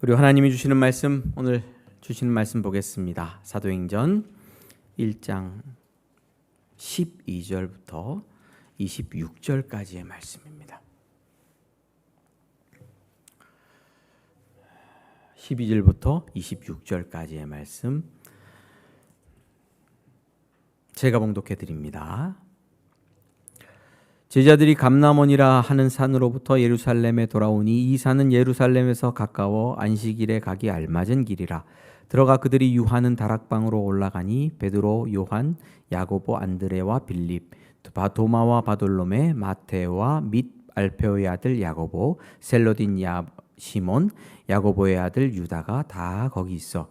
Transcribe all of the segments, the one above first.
우리 하나님이 주시는 말씀, 오늘 주시는 말씀 보겠습니다. 사도행전 1장 12절부터 26절까지의 말씀입니다. 12절부터 26절까지의 말씀 제가 봉독해 드립니다. 제자들이 감람원이라 하는 산으로부터 예루살렘에 돌아오니 이 산은 예루살렘에서 가까워 안식일에 가기 알맞은 길이라. 들어가 그들이 유하는 다락방으로 올라가니 베드로, 요한, 야고보, 안드레와 빌립, 도마와 바돌로메, 마테오와 및 알페오의 아들 야고보, 셀로딘 시몬, 야고보의 아들 유다가 다 거기 있어.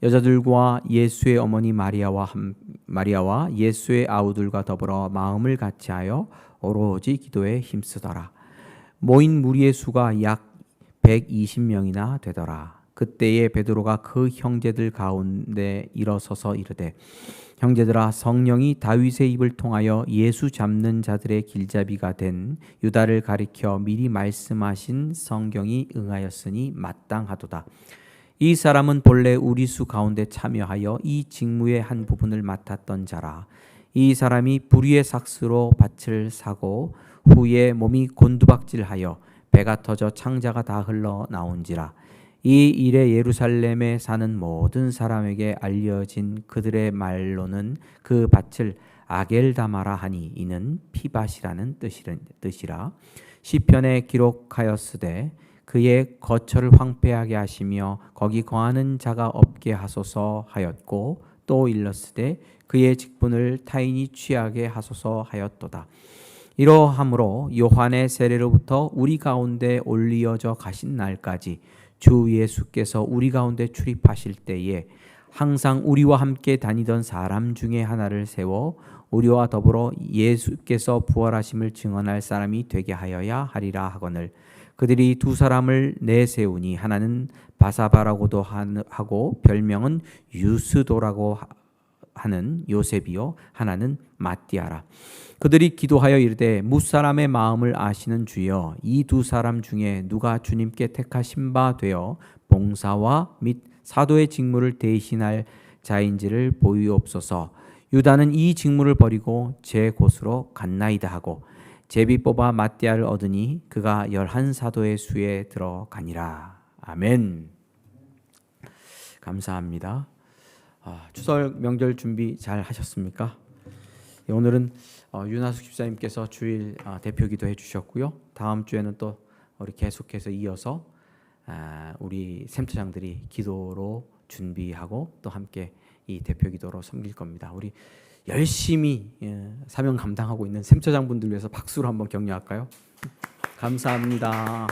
여자들과 예수의 어머니 마리아와 예수의 아우들과 더불어 마음을 같이하여 오로지 기도에 힘쓰더라. 모인 무리의 수가 약 120명이나 되더라. 그때에 베드로가 그 형제들 가운데 일어서서 이르되, 형제들아, 성령이 다윗의 입을 통하여 예수 잡는 자들의 길잡이가 된 유다를 가리켜 미리 말씀하신 성경이 응하였으니 마땅하도다. 이 사람은 본래 우리 수 가운데 참여하여 이 직무의 한 부분을 맡았던 자라. 이 사람이 불의의 삭스로 밭을 사고 후에 몸이 곤두박질하여 배가 터져 창자가 다 흘러나온지라. 이 일에 예루살렘에 사는 모든 사람에게 알려진 그들의 말로는 그 밭을 아겔다마라 하니 이는 피밭이라는 뜻이라. 시편에 기록하였으되 그의 거처를 황폐하게 하시며 거기 거하는 자가 없게 하소서 하였고, 또 일렀으되 그의 직분을 타인이 취하게 하소서 하였도다. 이러함으로 요한의 세례로부터 우리 가운데 올리어져 가신 날까지 주 예수께서 우리 가운데 출입하실 때에 항상 우리와 함께 다니던 사람 중에 하나를 세워 우리와 더불어 예수께서 부활하심을 증언할 사람이 되게 하여야 하리라 하거늘, 그들이 두 사람을 내세우니 하나는 바사바라고도 하고 별명은 유스도라고 하는 요셉이요 하나는 마띠아라. 그들이 기도하여 이르되, 무사람의 마음을 아시는 주여, 이 두 사람 중에 누가 주님께 택하신 바 되어 봉사와 및 사도의 직무를 대신할 자인지를 보이옵소서. 유다는 이 직무를 버리고 제 곳으로 갔나이다 하고 제비 뽑아 마띠아를 얻으니 그가 11사도의 수에 들어가니라. 아멘. 감사합니다. 추석 명절 준비 잘 하셨습니까? 오늘은 윤하숙 집사님께서 주일 대표기도 해주셨고요. 다음 주에는 또 우리 계속해서 이어서 우리 샘처장들이 기도로 준비하고 또 함께 이 대표기도로 섬길 겁니다. 우리 열심히 사명 감당하고 있는 샘처장분들 위해서 박수로 한번 격려할까요? 감사합니다.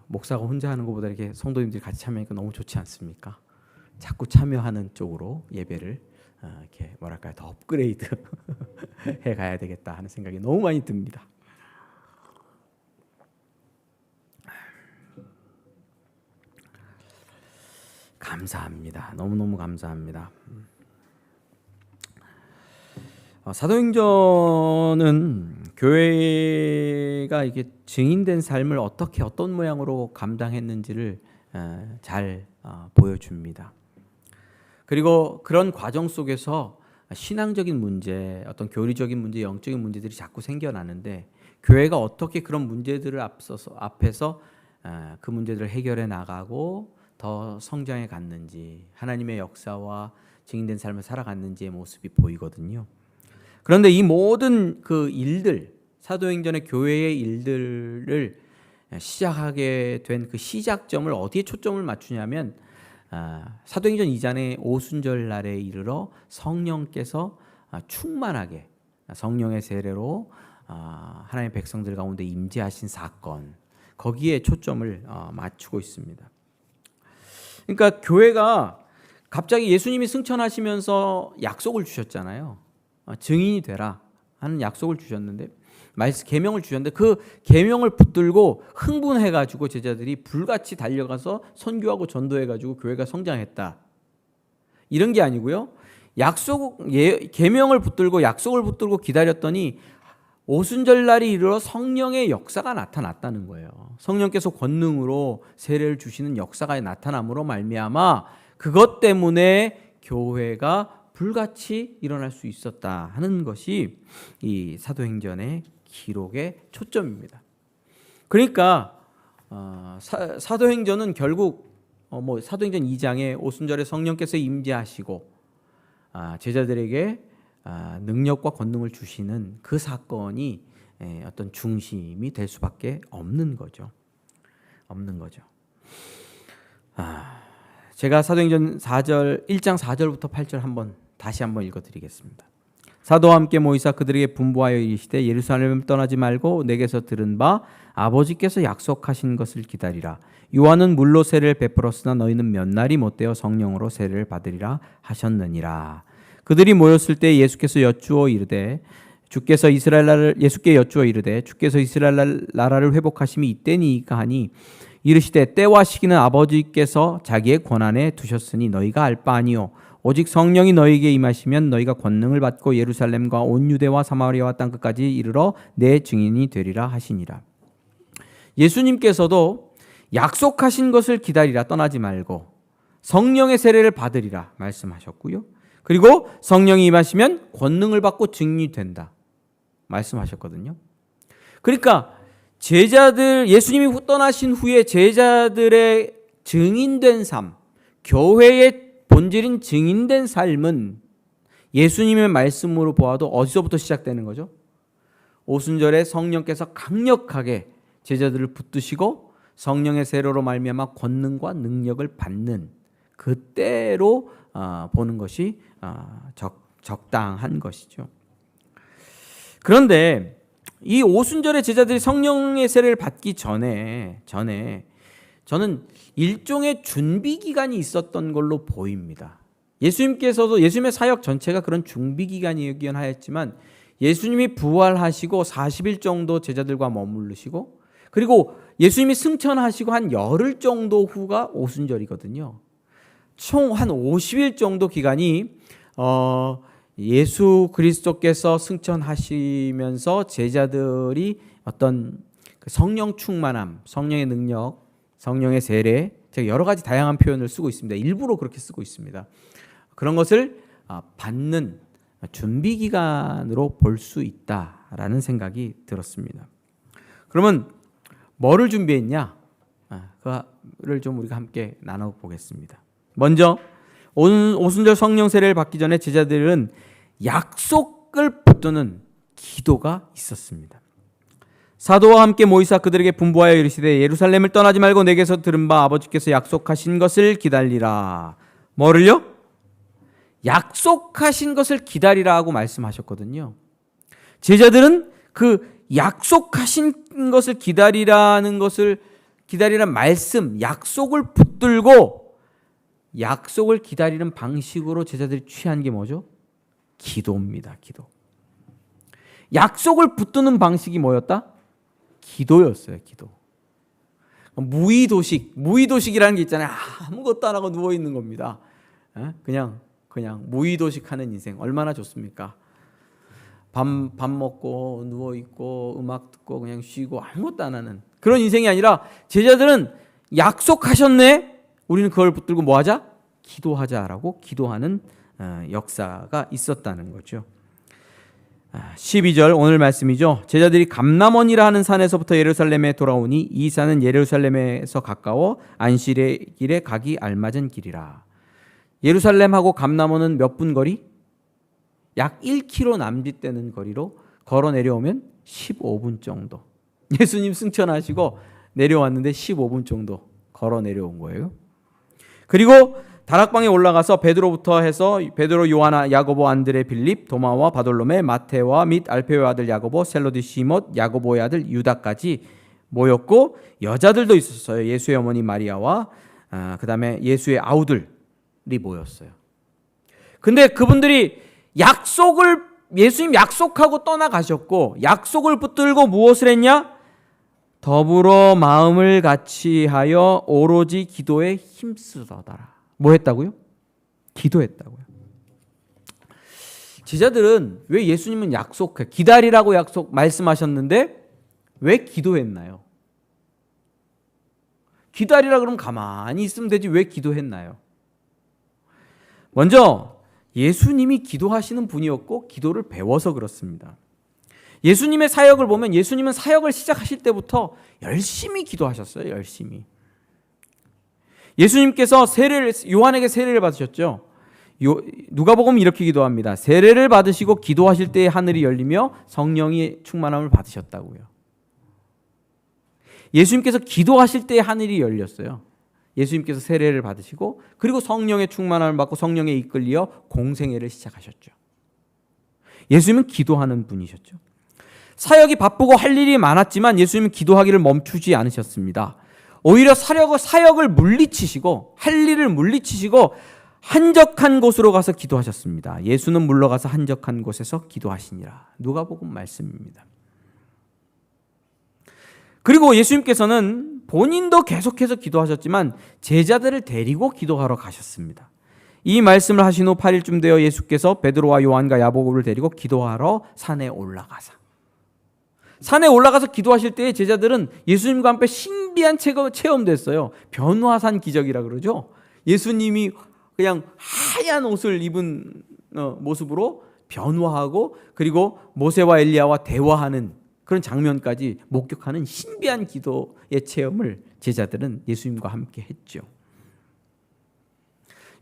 목사가 혼자 하는 것보다 이렇게 성도님들이 같이 참여하니까 너무 좋지 않습니까? 자꾸 참여하는 쪽으로 예배를 이렇게 뭐랄까요, 더 업그레이드 해 가야 되겠다 하는 생각이 너무 많이 듭니다. 감사합니다. 너무너무 감사합니다. 사도행전은 교회가 이게 증인된 삶을 어떻게 어떤 모양으로 감당했는지를 잘 보여줍니다. 그리고 그런 과정 속에서 신앙적인 문제, 어떤 교리적인 문제, 영적인 문제들이 자꾸 생겨나는데 교회가 어떻게 그런 문제들을 앞에서 그 문제들을 해결해 나가고 더 성장해 갔는지, 하나님의 역사와 증인된 삶을 살아갔는지의 모습이 보이거든요. 그런데 이 모든 그 일들, 사도행전의 교회의 일들을 시작하게 된 그 시작점을 어디에 초점을 맞추냐면 사도행전 이전의 오순절 날에 이르러 성령께서 충만하게 성령의 세례로 하나님의 백성들 가운데 임재하신 사건, 거기에 초점을 맞추고 있습니다. 그러니까 교회가 갑자기 예수님이 승천하시면서 약속을 주셨잖아요. 증인이 되라 하는 약속을 주셨는데, 계명을 주셨는데 그 계명을 붙들고 흥분해가지고 제자들이 불같이 달려가서 선교하고 전도해가지고 교회가 성장했다, 이런 게 아니고요. 계명을 붙들고 약속을 붙들고 기다렸더니 오순절날이 이르러 성령의 역사가 나타났다는 거예요. 성령께서 권능으로 세례를 주시는 역사가 나타남으로 말미암아 그것 때문에 교회가 불같이 일어날 수 있었다 하는 것이 이 사도행전의 기록의 초점입니다. 그러니까 사도행전은 결국 사도행전 2장에 오순절에 성령께서 임재하시고 제자들에게 능력과 권능을 주시는 그 사건이 어떤 중심이 될 수밖에 없는 거죠. 제가 사도행전 1장 4절부터 8절 다시 한번 읽어드리겠습니다. 사도와 함께 모이사 그들에게 분부하여 이르시되 예루살렘을 떠나지 말고 내게서 들은 바 아버지께서 약속하신 것을 기다리라. 요한은 물로 세례를 베풀었으나 너희는 몇 날이 못되어 성령으로 세례를 받으리라 하셨느니라. 그들이 모였을 때 예수께 여쭈어 이르되 주께서 이스라엘 나라를 회복하심이 이때니까 하니 이르시되 때와 시기는 아버지께서 자기의 권한에 두셨으니 너희가 알 바 아니요 오직 성령이 너희에게 임하시면 너희가 권능을 받고 예루살렘과 온 유대와 사마리아와 땅 끝까지 이르러 내 증인이 되리라 하시니라. 예수님께서도 약속하신 것을 기다리라, 떠나지 말고 성령의 세례를 받으리라 말씀하셨고요. 그리고 성령이 임하시면 권능을 받고 증인이 된다 말씀하셨거든요. 그러니까 예수님이 떠나신 후에 제자들의 증인된 삶, 교회의 본질인 증인된 삶은 예수님의 말씀으로 보아도 어디서부터 시작되는 거죠? 오순절에 성령께서 강력하게 제자들을 붙드시고 성령의 세례로 말미암아 권능과 능력을 받는 그때로 보는 것이 적당한 것이죠. 그런데 이 오순절에 제자들이 성령의 세례를 받기 전에 저는 일종의 준비 기간이 있었던 걸로 보입니다. 예수님의 사역 전체가 그런 준비 기간이긴 하였지만 예수님이 부활하시고 40일 정도 제자들과 머무르시고 그리고 예수님이 승천하시고 한 열흘 정도 후가 오순절이거든요. 총 한 50일 정도 기간이 예수 그리스도께서 승천하시면서 제자들이 어떤 성령 충만함, 성령의 능력, 성령의 세례, 제가 여러 가지 다양한 표현을 쓰고 있습니다. 일부러 그렇게 쓰고 있습니다. 그런 것을 받는 준비 기간으로 볼 수 있다라는 생각이 들었습니다. 그러면 뭐를 준비했냐? 그거를 좀 우리가 함께 나눠보겠습니다. 먼저 오순절 성령 세례를 받기 전에 제자들은 약속을 붙드는 기도가 있었습니다. 사도와 함께 모이사 그들에게 분부하여 이르시되 예루살렘을 떠나지 말고 내게서 들은 바 아버지께서 약속하신 것을 기다리라. 뭐를요? 약속하신 것을 기다리라 하고 말씀하셨거든요. 제자들은 그 약속하신 것을 기다리라는 말씀, 약속을 붙들고 약속을 기다리는 방식으로 제자들이 취한 게 뭐죠? 기도입니다. 기도. 약속을 붙드는 방식이 뭐였다? 기도였어요. 기도. 무의도식이라는 게 있잖아요. 아무것도 안 하고 누워 있는 겁니다. 그냥 무의도식하는 인생 얼마나 좋습니까? 밥 먹고 누워 있고 음악 듣고 그냥 쉬고 아무것도 안 하는 그런 인생이 아니라 제자들은 약속하셨네. 우리는 그걸 붙들고 뭐 하자? 기도하자라고 기도하는 역사가 있었다는 거죠. 12절 오늘 말씀이죠. 제자들이 감람원이라 하는 산에서부터 예루살렘에 돌아오니 이 산은 예루살렘에서 가까워 안식일의 길에 가기 알맞은 길이라. 예루살렘하고 감람원은 몇 분 거리? 약 1km 남짓되는 거리로 걸어 내려오면 15분 정도. 예수님 승천하시고 내려왔는데 15분 정도 걸어 내려온 거예요. 그리고 다락방에 올라가서 베드로부터 해서 베드로, 요하나, 야고보, 안드레, 빌립, 도마와 바돌로메, 마테와 및 알페오의 아들 야고보, 셀로디 시못, 야고보의 아들 유다까지 모였고 예수들도 있었어요. 예수의 어머니 마리아와 그다음에 예수의 아우들이 모였어요. 근데 그분들이 예수님 약속하고 떠나가셨고 약속을 붙들고 무엇을 했냐? 더불어 마음을 같이하여 오로지 기도에 힘쓰더라. 뭐 했다고요? 기도했다고요. 제자들은 왜 예수님은 기다리라고 말씀하셨는데 왜 기도했나요? 기다리라 그러면 가만히 있으면 되지 왜 기도했나요? 먼저 예수님이 기도하시는 분이었고 기도를 배워서 그렇습니다. 예수님의 사역을 보면 예수님은 사역을 시작하실 때부터 열심히 기도하셨어요. 열심히. 예수님께서 요한에게 세례를 받으셨죠. 누가복음 이렇게 기도합니다. 세례를 받으시고 기도하실 때에 하늘이 열리며 성령이 충만함을 받으셨다고요. 예수님께서 기도하실 때에 하늘이 열렸어요. 예수님께서 세례를 받으시고 그리고 성령의 충만함을 받고 성령에 이끌려 공생애를 시작하셨죠. 예수님은 기도하는 분이셨죠. 사역이 바쁘고 할 일이 많았지만 예수님은 기도하기를 멈추지 않으셨습니다. 오히려 사역을 물리치시고 할 일을 물리치시고 한적한 곳으로 가서 기도하셨습니다. 예수는 물러가서 한적한 곳에서 기도하시니라. 누가복음 말씀입니다. 그리고 예수님께서는 본인도 계속해서 기도하셨지만 제자들을 데리고 기도하러 가셨습니다. 이 말씀을 하신 후 8일쯤 되어 예수께서 베드로와 요한과 야고보를 데리고 기도하러 산에 올라가서 기도하실 때에 제자들은 예수님과 함께 신비한 체험됐어요. 변화산 기적이라 그러죠. 예수님이 그냥 하얀 옷을 입은 모습으로 변화하고 그리고 모세와 엘리야와 대화하는 그런 장면까지 목격하는 신비한 기도의 체험을 제자들은 예수님과 함께 했죠.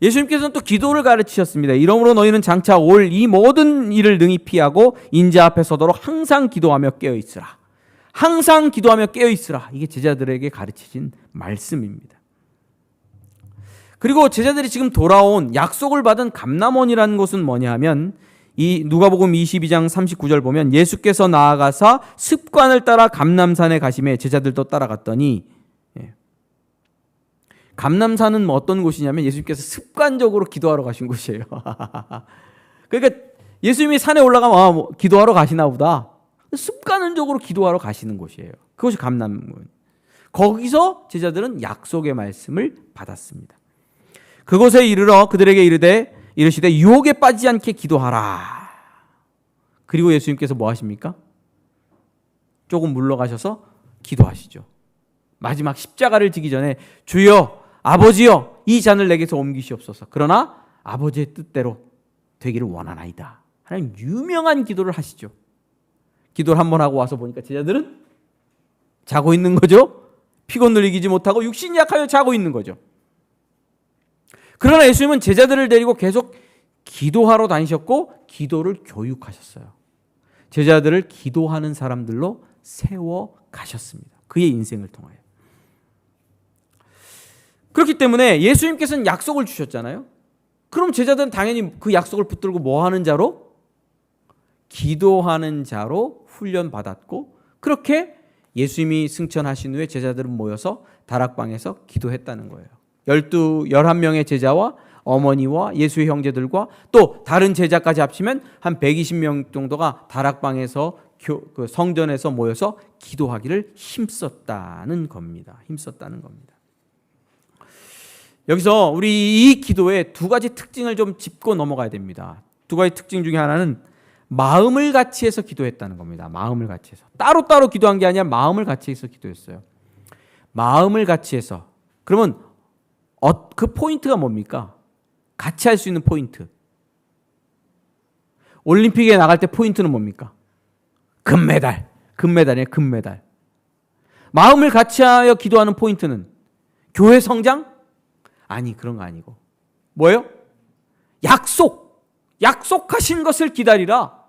예수님께서는 또 기도를 가르치셨습니다. 이러므로 너희는 장차 올 이 모든 일을 능히 피하고 인자 앞에 서도록 항상 기도하며 깨어있으라. 항상 기도하며 깨어있으라. 이게 제자들에게 가르치신 말씀입니다. 그리고 제자들이 지금 돌아온 약속을 받은 감람원이라는 곳은 뭐냐 하면 이 누가복음 22장 39절 보면 예수께서 나아가사 습관을 따라 감람산에 가시매 제자들도 따라갔더니 감람산은 어떤 곳이냐면 예수님께서 습관적으로 기도하러 가신 곳이에요. 그러니까 예수님이 산에 올라가면 기도하러 가시나 보다. 습관적으로 기도하러 가시는 곳이에요. 그것이 감람문. 거기서 제자들은 약속의 말씀을 받았습니다. 그곳에 이르러 그들에게 이르시되 유혹에 빠지지 않게 기도하라. 그리고 예수님께서 뭐 하십니까? 조금 물러가셔서 기도하시죠. 마지막 십자가를 지기 전에 주여 아버지여 이 잔을 내게서 옮기시옵소서. 그러나 아버지의 뜻대로 되기를 원하나이다. 하나님 유명한 기도를 하시죠. 기도를 한 번 하고 와서 보니까 제자들은 자고 있는 거죠. 피곤을 이기지 못하고 육신이 약하여 자고 있는 거죠. 그러나 예수님은 제자들을 데리고 계속 기도하러 다니셨고 기도를 교육하셨어요. 제자들을 기도하는 사람들로 세워 가셨습니다. 그의 인생을 통하여. 그렇기 때문에 예수님께서는 약속을 주셨잖아요. 그럼 제자들은 당연히 그 약속을 붙들고 뭐 하는 자로? 기도하는 자로 훈련받았고 그렇게 예수님이 승천하신 후에 제자들은 모여서 다락방에서 기도했다는 거예요. 11명의 제자와 어머니와 예수의 형제들과 또 다른 제자까지 합치면 한 120명 정도가 다락방에서 성전에서 모여서 기도하기를 힘썼다는 겁니다. 여기서 우리 이 기도의 두 가지 특징을 좀 짚고 넘어가야 됩니다. 두 가지 특징 중에 하나는 마음을 같이 해서 기도했다는 겁니다. 마음을 같이 해서. 따로따로 기도한 게 아니라 마음을 같이 해서 기도했어요. 마음을 같이 해서. 그러면 그 포인트가 뭡니까? 같이 할 수 있는 포인트. 올림픽에 나갈 때 포인트는 뭡니까? 금메달. 금메달이에요. 금메달. 마음을 같이 하여 기도하는 포인트는 교회 성장? 아니, 그런 거 아니고. 뭐예요? 약속하신 것을 기다리라.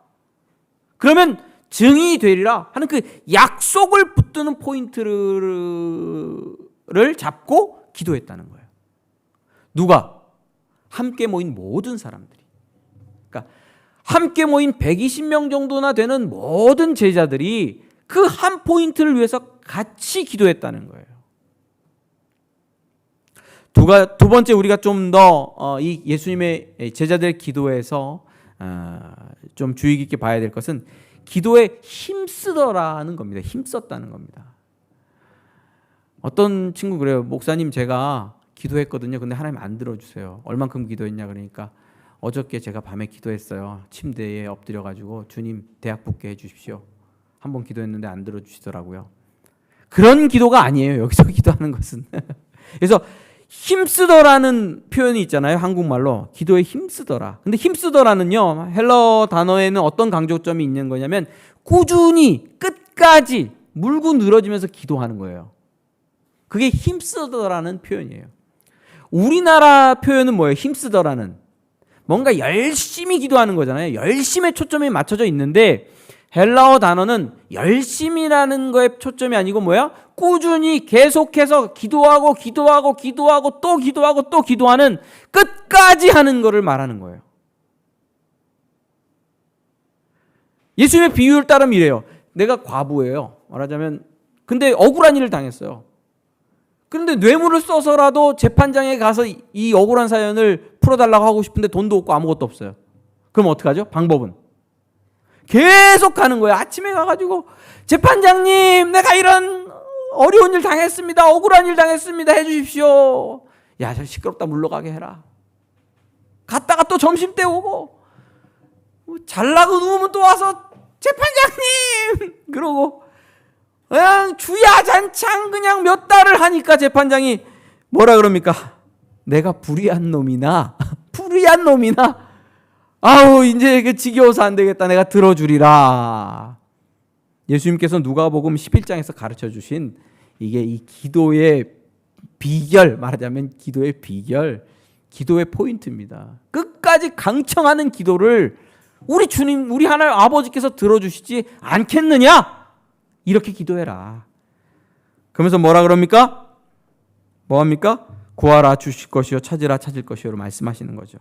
그러면 증인이 되리라 하는 그 약속을 붙드는 포인트를 잡고 기도했다는 거예요. 누가? 함께 모인 모든 사람들이. 그러니까 함께 모인 120명 정도나 되는 모든 제자들이 그 한 포인트를 위해서 같이 기도했다는 거예요. 두 번째 우리가 좀 더 이 예수님의 제자들의 기도에서 좀 주의 깊게 봐야 될 것은 기도에 힘쓰더라는 겁니다. 힘썼다는 겁니다. 어떤 친구 그래요. 목사님 제가 기도했거든요. 근데 하나님 안 들어주세요. 얼만큼 기도했냐 그러니까 어저께 제가 밤에 기도했어요. 침대에 엎드려가지고 주님 대학 붙게 해주십시오. 한번 기도했는데 안 들어주시더라고요. 그런 기도가 아니에요. 여기서 기도하는 것은. 그래서 힘쓰더라는 표현이 있잖아요. 한국말로 기도에 힘쓰더라. 근데 힘쓰더라는요, 헬러 단어에는 어떤 강조점이 있는 거냐면 꾸준히 끝까지 물고 늘어지면서 기도하는 거예요. 그게 힘쓰더라는 표현이에요. 우리나라 표현은 뭐예요? 힘쓰더라는 뭔가 열심히 기도하는 거잖아요. 열심에 초점이 맞춰져 있는데 헬라어 단어는 열심이라는 거에 초점이 아니고 뭐야? 꾸준히 계속해서 기도하고 또 기도하고 또 기도하는 끝까지 하는 거를 말하는 거예요. 예수님의 비유를 따르면 이래요. 내가 과부예요. 말하자면 근데 억울한 일을 당했어요. 그런데 뇌물을 써서라도 재판장에 가서 이 억울한 사연을 풀어달라고 하고 싶은데 돈도 없고 아무것도 없어요. 그럼 어떡하죠? 방법은 계속 가는 거예요. 아침에 가가지고 재판장님 내가 이런 어려운 일 당했습니다. 억울한 일 당했습니다. 해주십시오. 야, 저 시끄럽다 물러가게 해라. 갔다가 또 점심때 오고 잘나고 누우면 또 와서 재판장님 그러고 그냥 주야잔창 그냥 몇 달을 하니까 재판장이 뭐라 그럽니까? 내가 불의한 놈이나 아우 이제 그 지겨워서 안 되겠다. 내가 들어주리라. 예수님께서 누가복음 11장에서 가르쳐 주신 이게 이 기도의 비결, 말하자면 기도의 비결, 기도의 포인트입니다. 끝까지 강청하는 기도를 우리 주님, 우리 하나님 아버지께서 들어주시지 않겠느냐? 이렇게 기도해라. 그러면서 뭐라 그럽니까? 뭐합니까? 구하라 주실 것이요 찾으라 찾을 것이요로 말씀하시는 거죠.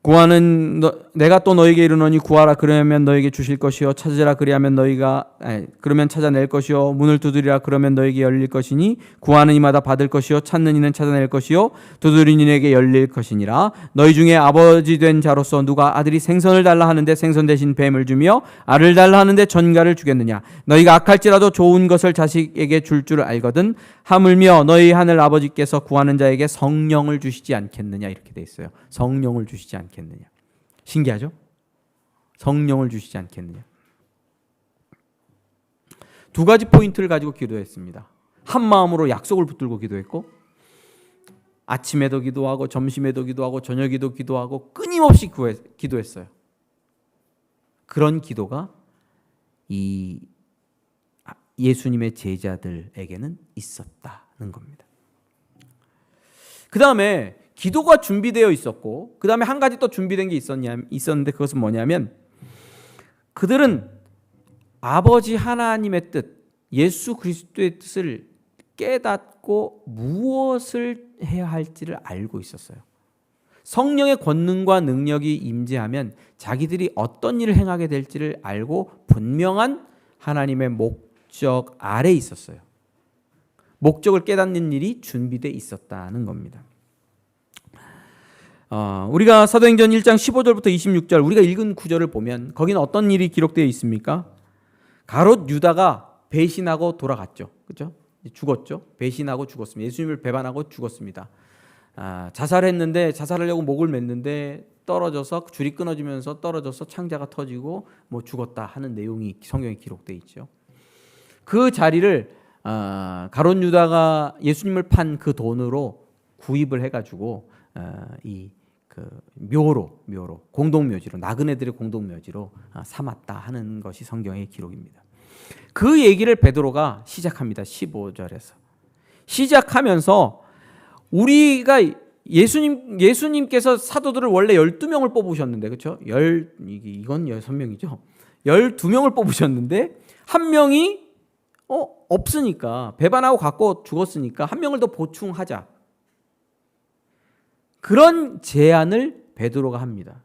구하는 내가 또 너에게 이르노니 구하라 그러면 너에게 주실 것이요 찾으라 그러면 찾아낼 것이요 문을 두드리라 그러면 너에게 열릴 것이니 구하는 이마다 받을 것이요 찾는 이는 찾아낼 것이요 두드리는 이에게 열릴 것이니라. 너희 중에 아버지 된 자로서 누가 아들이 생선을 달라 하는데 생선 대신 뱀을 주며 알을 달라 하는데 전갈을 주겠느냐. 너희가 악할지라도 좋은 것을 자식에게 줄 줄 알거든 하물며 너희 하늘 아버지께서 구하는 자에게 성령을 주시지 않겠느냐. 이렇게 돼 있어요. 성령을 주시지 않겠느냐. 신기하죠? 성령을 주시지 않겠느냐. 두 가지 포인트를 가지고 기도했습니다. 한 마음으로 약속을 붙들고 기도했고 아침에도 기도하고 점심에도 기도하고 저녁에도 기도하고 끊임없이 기도했어요. 그런 기도가 이 예수님의 제자들에게는 있었다는 겁니다. 그 다음에 기도가 준비되어 있었고 그 다음에 한 가지 또 준비된 게 있었는데 그것은 뭐냐면 그들은 아버지 하나님의 뜻, 예수 그리스도의 뜻을 깨닫고 무엇을 해야 할지를 알고 있었어요. 성령의 권능과 능력이 임재하면 자기들이 어떤 일을 행하게 될지를 알고 분명한 하나님의 목적 아래 있었어요. 목적을 깨닫는 일이 준비되어 있었다는 겁니다. 우리가 사도행전 1장 15절부터 26절 우리가 읽은 구절을 보면 거기는 어떤 일이 기록되어 있습니까? 가롯 유다가 배신하고 돌아갔죠. 그렇죠? 죽었죠. 배신하고 죽었습니다. 예수님을 배반하고 죽었습니다. 자살했는데 자살하려고 목을 맸는데 떨어져서 줄이 끊어지면서 떨어져서 창자가 터지고 뭐 죽었다 하는 내용이 성경에 기록되어 있죠. 그 자리를 가롯 유다가 예수님을 판 그 돈으로 구입을 해가지고 묘로 공동묘지로 나그네들의 공동묘지로 삼았다 하는 것이 성경의 기록입니다. 그 얘기를 베드로가 시작합니다. 15절에서 시작하면서 우리가 예수님께서 사도들을 원래 12명을 뽑으셨는데 그렇죠? 이건 6명이죠. 12명을 뽑으셨는데 한 명이 없으니까 배반하고 갖고 죽었으니까 한 명을 더 보충하자. 그런 제안을 베드로가 합니다.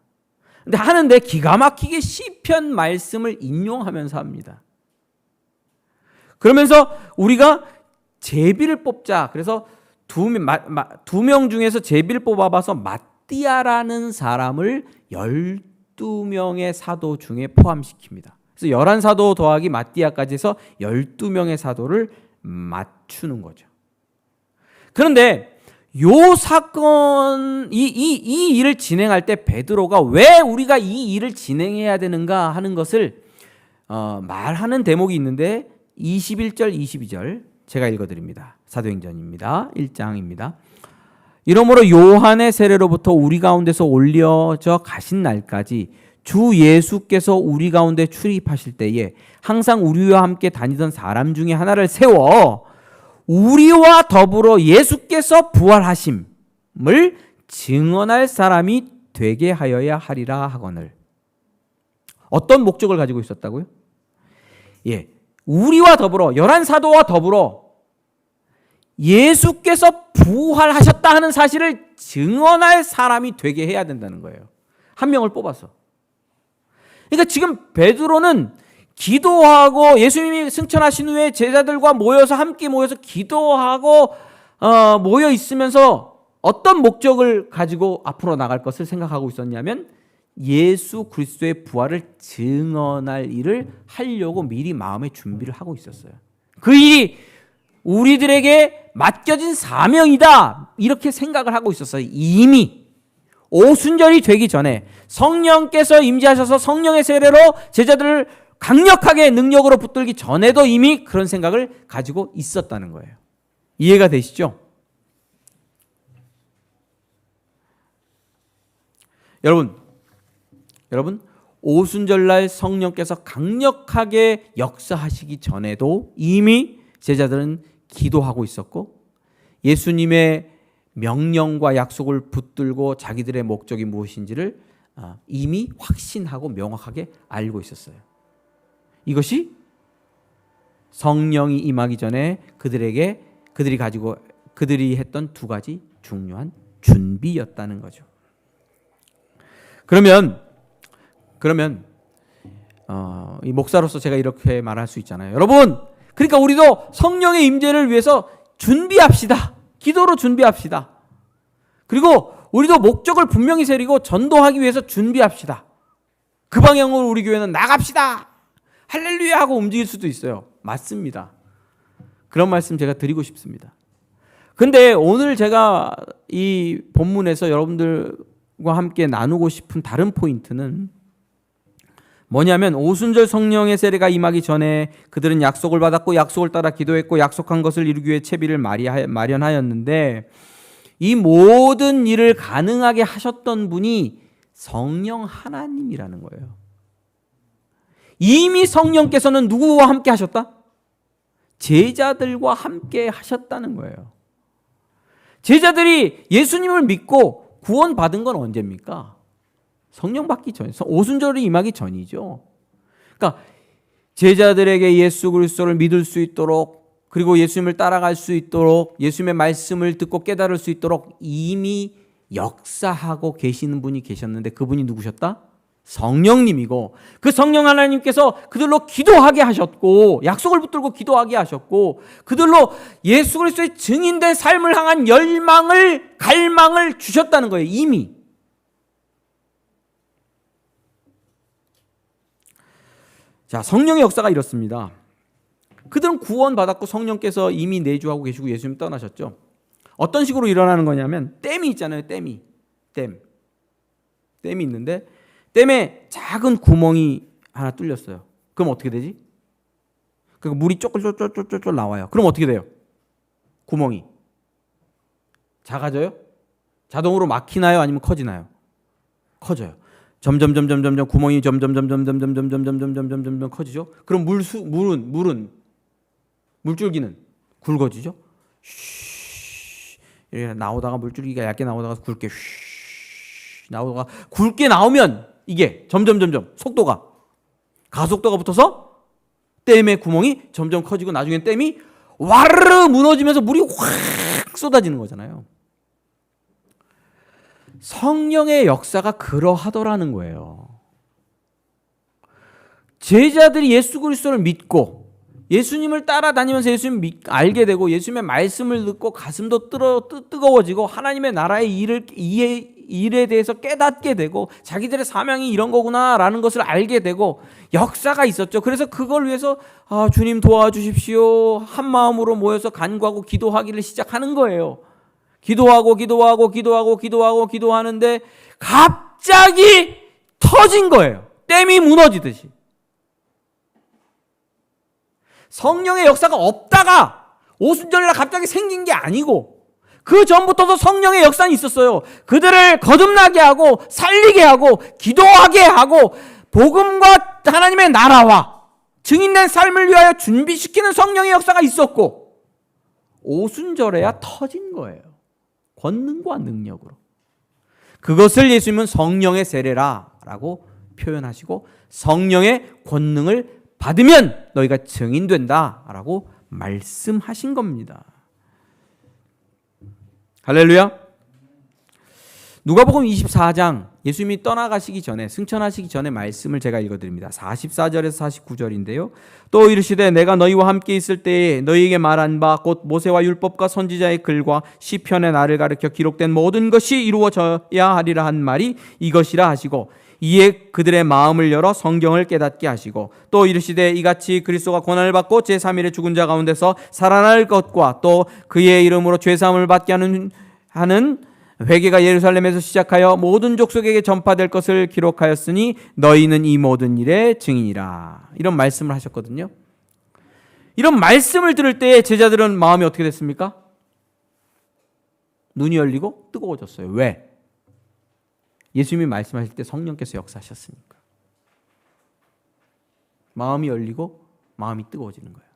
근데 하는데 기가 막히게 시편 말씀을 인용하면서 합니다. 그러면서 우리가 제비를 뽑자. 그래서 두 명 중에서 제비를 뽑아봐서 마띠아라는 사람을 12명의 사도 중에 포함시킵니다. 그래서 11사도 더하기 마띠아까지 해서 12명의 사도를 맞추는 거죠. 그런데 요 사건, 이 일을 진행할 때 베드로가 왜 우리가 이 일을 진행해야 되는가 하는 것을 말하는 대목이 있는데 21절, 22절 제가 읽어드립니다. 사도행전입니다. 1장입니다. 이러므로 요한의 세례로부터 우리 가운데서 올려져 가신 날까지 주 예수께서 우리 가운데 출입하실 때에 항상 우리와 함께 다니던 사람 중에 하나를 세워 우리와 더불어 예수께서 부활하심을 증언할 사람이 되게 하여야 하리라 하거늘. 어떤 목적을 가지고 있었다고요? 예, 우리와 더불어 11사도와 더불어 예수께서 부활하셨다 하는 사실을 증언할 사람이 되게 해야 된다는 거예요. 한 명을 뽑아서. 그러니까 지금 베드로는 기도하고 예수님이 승천하신 후에 제자들과 함께 모여서 기도하고 모여 있으면서 어떤 목적을 가지고 앞으로 나갈 것을 생각하고 있었냐면 예수 그리스도의 부활을 증언할 일을 하려고 미리 마음의 준비를 하고 있었어요. 그 일이 우리들에게 맡겨진 사명이다 이렇게 생각을 하고 있었어요. 이미 오순절이 되기 전에 성령께서 임재하셔서 성령의 세례로 제자들을 강력하게 능력으로 붙들기 전에도 이미 그런 생각을 가지고 있었다는 거예요. 이해가 되시죠? 여러분 오순절날 성령께서 강력하게 역사하시기 전에도 이미 제자들은 기도하고 있었고 예수님의 명령과 약속을 붙들고 자기들의 목적이 무엇인지를 이미 확신하고 명확하게 알고 있었어요. 이것이 성령이 임하기 전에 그들이 했던 두 가지 중요한 준비였다는 거죠. 그러면 이 목사로서 제가 이렇게 말할 수 있잖아요. 여러분, 그러니까 우리도 성령의 임재를 위해서 준비합시다. 기도로 준비합시다. 그리고 우리도 목적을 분명히 세우고 전도하기 위해서 준비합시다. 그 방향으로 우리 교회는 나갑시다. 할렐루야 하고 움직일 수도 있어요. 맞습니다. 그런 말씀 제가 드리고 싶습니다. 근데 오늘 제가 이 본문에서 여러분들과 함께 나누고 싶은 다른 포인트는 뭐냐면 오순절 성령의 세례가 임하기 전에 그들은 약속을 받았고 약속을 따라 기도했고 약속한 것을 이루기 위해 채비를 마련하였는데 이 모든 일을 가능하게 하셨던 분이 성령 하나님이라는 거예요. 이미 성령께서는 누구와 함께 하셨다? 제자들과 함께 하셨다는 거예요. 제자들이 예수님을 믿고 구원받은 건 언제입니까? 성령 받기 전, 오순절이 임하기 전이죠. 그러니까 제자들에게 예수 그리스도를 믿을 수 있도록 그리고 예수님을 따라갈 수 있도록 예수님의 말씀을 듣고 깨달을 수 있도록 이미 역사하고 계시는 분이 계셨는데 그분이 누구셨다? 성령님이고 그 성령 하나님께서 그들로 기도하게 하셨고 약속을 붙들고 기도하게 하셨고 그들로 예수 그리스도의 증인된 삶을 향한 갈망을 주셨다는 거예요. 이미. 자, 성령의 역사가 이렇습니다. 그들은 구원받았고 성령께서 이미 내주하고 계시고 예수님 떠나셨죠. 어떤 식으로 일어나는 거냐면 댐이 있잖아요. 댐이 있는데 댐에 작은 구멍이 하나 뚫렸어요. 그럼 어떻게 되지? 그러니까 물이 쫄쫄쫄쫄쫄 나와요. 그럼 어떻게 돼요? 구멍이 작아져요? 자동으로 막히나요? 아니면 커지나요? 커져요. 점점 구멍이 점점 커지죠. 그럼 물줄기는 굵어지죠. 나오다가 물줄기가 얇게 나오다가 굵게 나오다가 굵게 나오면 이게 점점 속도가 가속도가 붙어서 댐의 구멍이 점점 커지고 나중엔 댐이 와르르 무너지면서 물이 확 쏟아지는 거잖아요. 성령의 역사가 그러하더라는 거예요. 제자들이 예수 그리스도를 믿고 예수님을 따라다니면서 예수님을 알게 되고 예수님의 말씀을 듣고 가슴도 뜨거워지고 하나님의 나라의 일에 대해서 깨닫게 되고 자기들의 사명이 이런 거구나라는 것을 알게 되고 역사가 있었죠. 그래서 그걸 위해서 주님 도와주십시오 한 마음으로 모여서 간구하고 기도하기를 시작하는 거예요. 기도하는데 갑자기 터진 거예요. 댐이 무너지듯이. 성령의 역사가 없다가 오순절날 갑자기 생긴 게 아니고 그 전부터도 성령의 역사는 있었어요. 그들을 거듭나게 하고 살리게 하고 기도하게 하고 복음과 하나님의 나라와 증인된 삶을 위하여 준비시키는 성령의 역사가 있었고 오순절에야 터진 거예요. 권능과 능력으로. 그것을 예수님은 성령의 세례라라고 표현하시고 성령의 권능을 받으면 너희가 증인된다라고 말씀하신 겁니다. 할렐루야. 누가복음 24장 예수님이 떠나가시기 전에 승천하시기 전에 말씀을 제가 읽어드립니다. 44절에서 49절인데요. 또 이르시되 내가 너희와 함께 있을 때에 너희에게 말한 바 곧 모세와 율법과 선지자의 글과 시편의 나를 가르쳐 기록된 모든 것이 이루어져야 하리라 한 말이 이것이라 하시고 이에 그들의 마음을 열어 성경을 깨닫게 하시고 또 이르시되 이같이 그리스도가 고난을 받고 제3일에 죽은 자 가운데서 살아날 것과 또 그의 이름으로 죄사함을 받게 하는 회개가 예루살렘에서 시작하여 모든 족속에게 전파될 것을 기록하였으니 너희는 이 모든 일의 증인이라. 이런 말씀을 하셨거든요. 이런 말씀을 들을 때 제자들은 마음이 어떻게 됐습니까? 눈이 열리고 뜨거워졌어요. 왜? 예수님이 말씀하실 때 성령께서 역사하셨으니까. 마음이 열리고 마음이 뜨거워지는 거예요.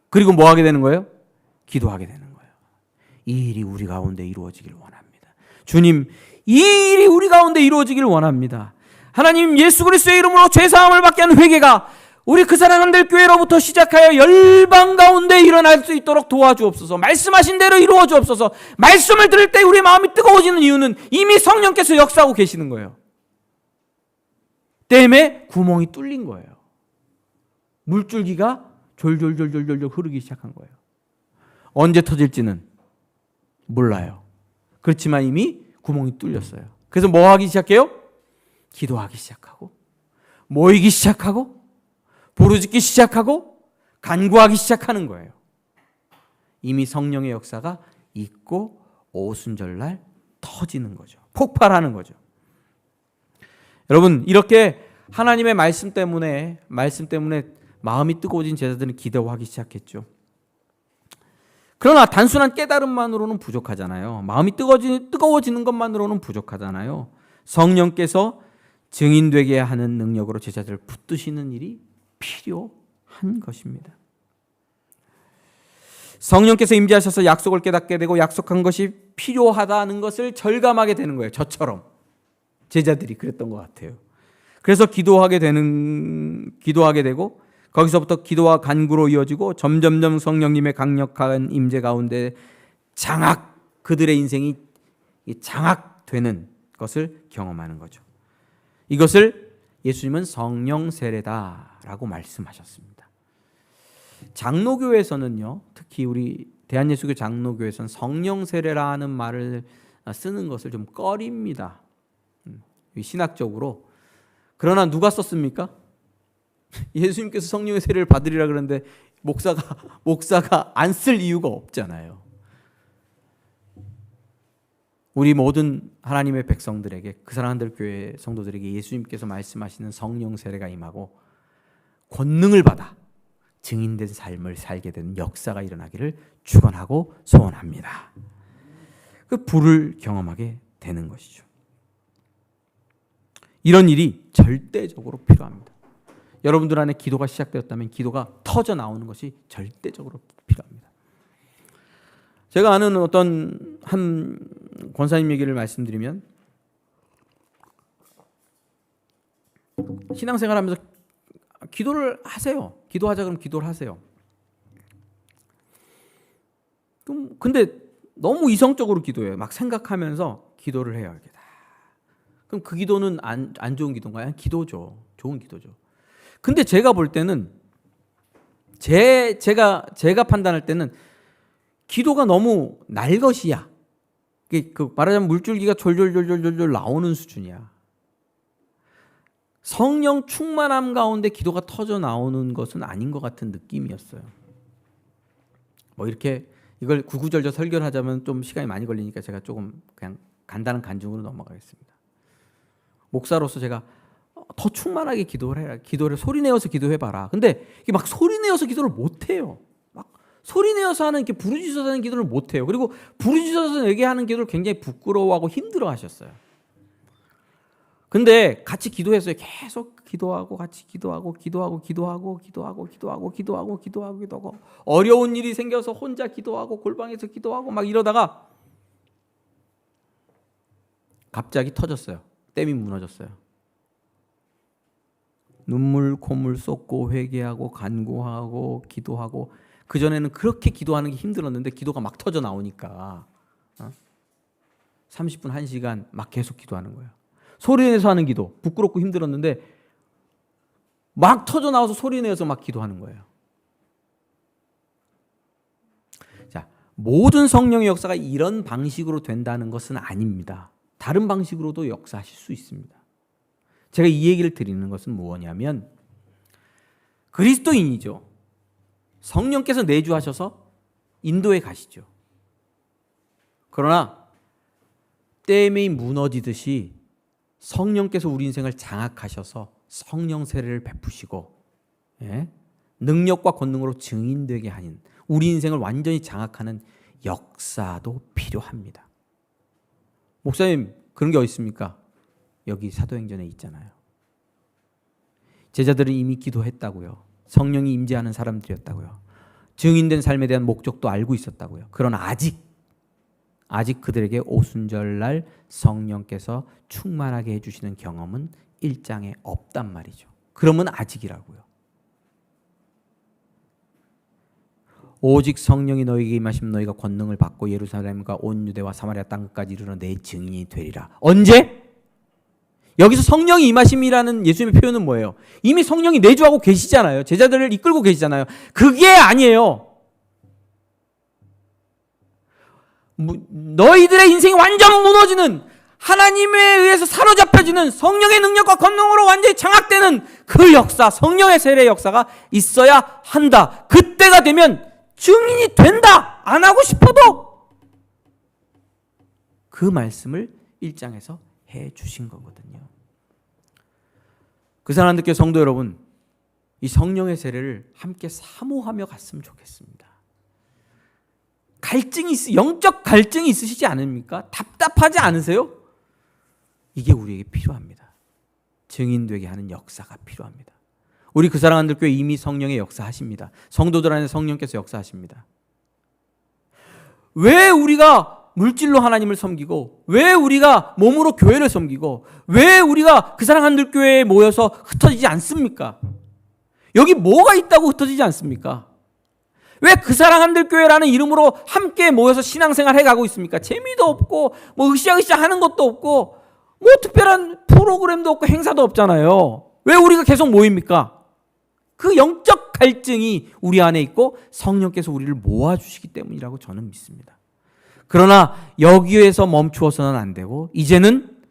그리고 뭐 하게 되는 거예요? 기도하게 되는 거예요. 이 일이 우리 가운데 이루어지길 원합니다. 주님, 이 일이 우리 가운데 이루어지길 원합니다. 하나님, 예수 그리스도의 이름으로 죄사함을 받게 하는 회개가 우리 그 사랑한들 교회로부터 시작하여 열방 가운데 일어날 수 있도록 도와주옵소서. 말씀하신 대로 이루어 주옵소서. 말씀을 들을 때 우리 마음이 뜨거워지는 이유는 이미 성령께서 역사하고 계시는 거예요. 댐에 구멍이 뚫린 거예요. 물줄기가 졸졸졸졸졸 흐르기 시작한 거예요. 언제 터질지는 몰라요. 그렇지만 이미 구멍이 뚫렸어요. 그래서 뭐 하기 시작해요? 기도하기 시작하고 모이기 시작하고 부르짖기 시작하고 간구하기 시작하는 거예요. 이미 성령의 역사가 있고 오순절날 터지는 거죠. 폭발하는 거죠. 여러분, 이렇게 하나님의 말씀 때문에 마음이 뜨거워진 제자들은 기도하기 시작했죠. 그러나 단순한 깨달음만으로는 부족하잖아요. 마음이 뜨거워지는 것만으로는 부족하잖아요. 성령께서 증인되게 하는 능력으로 제자들을 붙드시는 일이 필요한 것입니다. 성령께서 임재하셔서 약속을 깨닫게 되고 약속한 것이 필요하다는 것을 절감하게 되는 거예요. 저처럼 제자들이 그랬던 것 같아요. 그래서 기도하게 되고 거기서부터 기도와 간구로 이어지고 점점점 성령님의 강력한 임재 가운데 그들의 인생이 장악되는 것을 경험하는 거죠. 이것을 예수님은 성령 세례다라고 말씀하셨습니다. 장로교에서는요, 특히 우리 대한예수교 장로교에서는 성령 세례라는 말을 쓰는 것을 좀 꺼립니다. 신학적으로. 그러나 누가 썼습니까? 예수님께서 성령의 세례를 받으리라 그러는데 목사가 안 쓸 이유가 없잖아요. 우리 모든 하나님의 백성들에게, 그 사랑하는 교회 성도들에게 예수님께서 말씀하시는 성령 세례가 임하고 권능을 받아 증인된 삶을 살게 되는 역사가 일어나기를 축원하고 소원합니다. 그 불을 경험하게 되는 것이죠. 이런 일이 절대적으로 필요합니다. 여러분들 안에 기도가 시작되었다면 기도가 터져 나오는 것이 절대적으로 필요합니다. 제가 아는 어떤 한 권사님 얘기를 말씀드리면, 신앙생활하면서 기도를 하세요. 기도하자 그러면 기도를 하세요. 근데 너무 이성적으로 기도해요. 막 생각하면서 기도를 해요. 그럼 그 기도는 안 좋은 기도인가요? 기도죠. 좋은 기도죠. 근데 제가 볼 때는 제가 판단할 때는 기도가 너무 날것이야. 말하자면 물줄기가 졸졸졸졸졸 나오는 수준이야. 성령 충만함 가운데 기도가 터져 나오는 것은 아닌 것 같은 느낌이었어요. 뭐 이렇게 이걸 구구절절 설교를 하자면 좀 시간이 많이 걸리니까 제가 조금 그냥 간단한 간증으로 넘어가겠습니다. 목사로서 제가 더 충만하게 기도를 해라. 기도를 소리내어서 기도해봐라. 근데 이게 막 소리내어서 기도를 못해요. 막 소리내어서 하는, 이렇게 부르짖어서 하는 기도를 못해요. 그리고 부르짖어서 얘기하는 기도를 굉장히 부끄러워하고 힘들어 하셨어요. 근데 같이 기도했어요. 계속 기도하고 같이 기도하고 어려운 일이 생겨서 혼자 기도하고 골방에서 기도하고 막 이러다가 갑자기 터졌어요. 댐이 무너졌어요. 눈물 콧물 쏟고 회개하고 간구하고 기도하고, 그전에는 그렇게 기도하는 게 힘들었는데 기도가 막 터져 나오니까 30분 1시간 막 계속 기도하는 거예요. 소리내서 하는 기도, 부끄럽고 힘들었는데 막 터져 나와서 소리내서 막 기도하는 거예요. 자, 모든 성령의 역사가 이런 방식으로 된다는 것은 아닙니다. 다른 방식으로도 역사하실 수 있습니다. 제가 이 얘기를 드리는 것은 뭐냐면, 그리스도인이죠. 성령께서 내주하셔서 인도에 가시죠. 그러나 댐이 무너지듯이 성령께서 우리 인생을 장악하셔서 성령 세례를 베푸시고, 능력과 권능으로 증인되게 하는, 우리 인생을 완전히 장악하는 역사도 필요합니다. 목사님, 그런 게 어디 있습니까? 여기 사도행전에 있잖아요. 제자들은 이미 기도했다고요. 성령이 임재하는 사람들이었다고요. 증인된 삶에 대한 목적도 알고 있었다고요. 그러나 아직 그들에게 오순절날 성령께서 충만하게 해주시는 경험은 1장에 없단 말이죠. 그러면 아직이라고요. 오직 성령이 너희에게 임하시면 너희가 권능을 받고 예루살렘과 온 유대와 사마리아 땅끝까지 이르러 내 증인이 되리라. 언제? 여기서 성령이 임하심이라는 예수님의 표현은 뭐예요? 이미 성령이 내주하고 계시잖아요. 제자들을 이끌고 계시잖아요. 그게 아니에요. 너희들의 인생이 완전 무너지는, 하나님에 의해서 사로잡혀지는, 성령의 능력과 권능으로 완전히 장악되는 그 역사, 성령의 세례 역사가 있어야 한다. 그때가 되면 증인이 된다. 안 하고 싶어도. 그 말씀을 1장에서 해 주신 거거든요. 그 사람들께 성도 여러분, 이 성령의 세례를 함께 사모하며 갔으면 좋겠습니다. 영적 갈증이 있으시지 않습니까? 답답하지 않으세요? 이게 우리에게 필요합니다. 증인되게 하는 역사가 필요합니다. 우리 그 사랑하는 교회 이미 성령의 역사하십니다. 성도들 안에 성령께서 역사하십니다. 왜 우리가 물질로 하나님을 섬기고, 왜 우리가 몸으로 교회를 섬기고, 왜 우리가 그 사랑하는 교회에 모여서 흩어지지 않습니까? 여기 뭐가 있다고 흩어지지 않습니까? 왜 그 사랑한들 교회라는 이름으로 함께 모여서 신앙생활 해가고 있습니까? 재미도 없고 뭐 으쌰으쌰 하는 것도 없고 뭐 특별한 프로그램도 없고 행사도 없잖아요. 왜 우리가 계속 모입니까? 그 영적 갈증이 우리 안에 있고 성령께서 우리를 모아주시기 때문이라고 저는 믿습니다. 그러나 여기에서 멈추어서는 안 되고, 이제는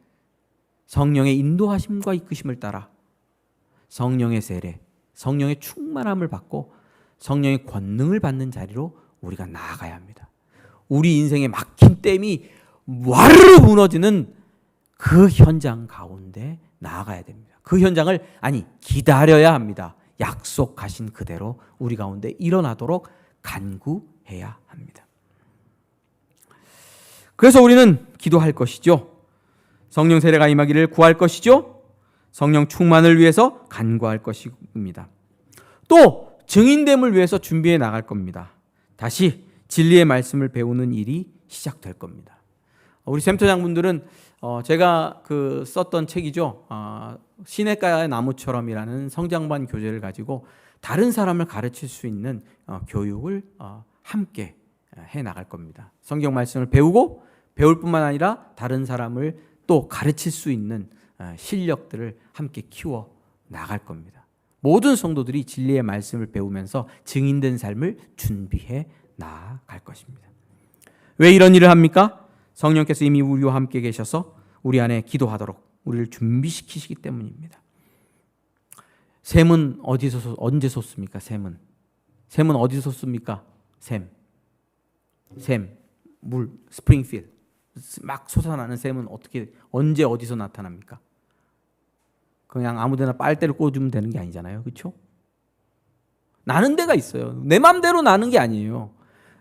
성령의 인도하심과 이끄심을 따라 성령의 세례, 성령의 충만함을 받고 성령의 권능을 받는 자리로 우리가 나아가야 합니다. 우리 인생에 막힌 댐이 와르르 무너지는 그 현장 가운데 나아가야 됩니다. 그 현장을 기다려야 합니다. 약속하신 그대로 우리 가운데 일어나도록 간구해야 합니다. 그래서 우리는 기도할 것이죠. 성령 세례가 임하기를 구할 것이죠. 성령 충만을 위해서 간구할 것입니다. 또 증인됨을 위해서 준비해 나갈 겁니다. 다시 진리의 말씀을 배우는 일이 시작될 겁니다. 우리 센터장분들은 제가 썼던 책이죠. 시냇가의 나무처럼이라는 성장반 교재를 가지고 다른 사람을 가르칠 수 있는 교육을 함께 해 나갈 겁니다. 성경 말씀을 배우고 배울 뿐만 아니라 다른 사람을 또 가르칠 수 있는 실력들을 함께 키워 나갈 겁니다. 모든 성도들이 진리의 말씀을 배우면서 증인된 삶을 준비해 나아갈 것입니다. 왜 이런 일을 합니까? 성령께서 이미 우리와 함께 계셔서 우리 안에 기도하도록 우리를 준비시키시기 때문입니다. 샘은 언제 솟습니까? 샘은 어디서 솟습니까? 샘. 샘, 물, 스프링필 막 솟아나는 샘은 어떻게 언제 어디서 나타납니까? 그냥 아무데나 빨대를 꽂으면 되는 게 아니잖아요, 그렇죠? 나는 데가 있어요. 내 맘대로 나는 게 아니에요.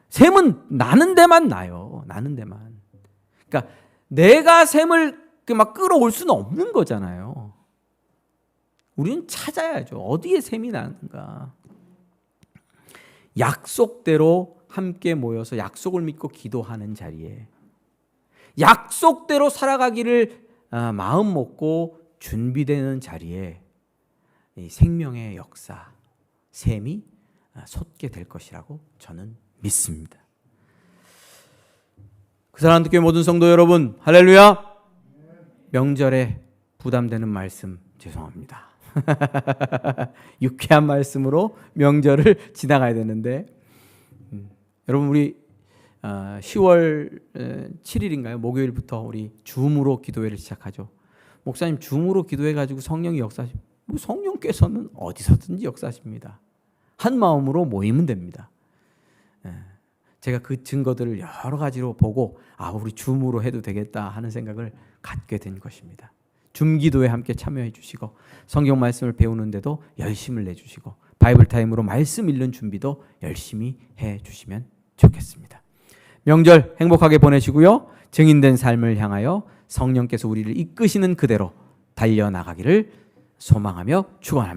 샘은 나는 데만 나요. 나는 데만. 그러니까 내가 샘을 막 끌어올 수는 없는 거잖아요. 우리는 찾아야죠. 어디에 샘이 나는가. 약속대로 함께 모여서 약속을 믿고 기도하는 자리에 약속대로 살아가기를 마음 먹고 준비되는 자리에 이 생명의 역사, 샘이 솟게 될 것이라고 저는 믿습니다. 그 사랑하는 교회 모든 성도 여러분, 할렐루야. 명절에 부담되는 말씀 죄송합니다. 유쾌한 말씀으로 명절을 지나가야 되는데 여러분 우리 10월 7일인가요? 목요일부터 우리 줌으로 기도회를 시작하죠. 목사님 줌으로 기도해가지고 성령이 역사하시 뭐 성령께서는 어디서든지 역사하십니다. 한 마음으로 모이면 됩니다. 제가 그 증거들을 여러 가지로 보고 우리 줌으로 해도 되겠다 하는 생각을 갖게 된 것입니다. 줌 기도에 함께 참여해 주시고 성경 말씀을 배우는데도 열심을 내주시고 바이블 타임으로 말씀 읽는 준비도 열심히 해 주시면 좋겠습니다. 명절 행복하게 보내시고요. 증인된 삶을 향하여 성령께서 우리를 이끄시는 그대로 달려나가기를 소망하며 축원합니다.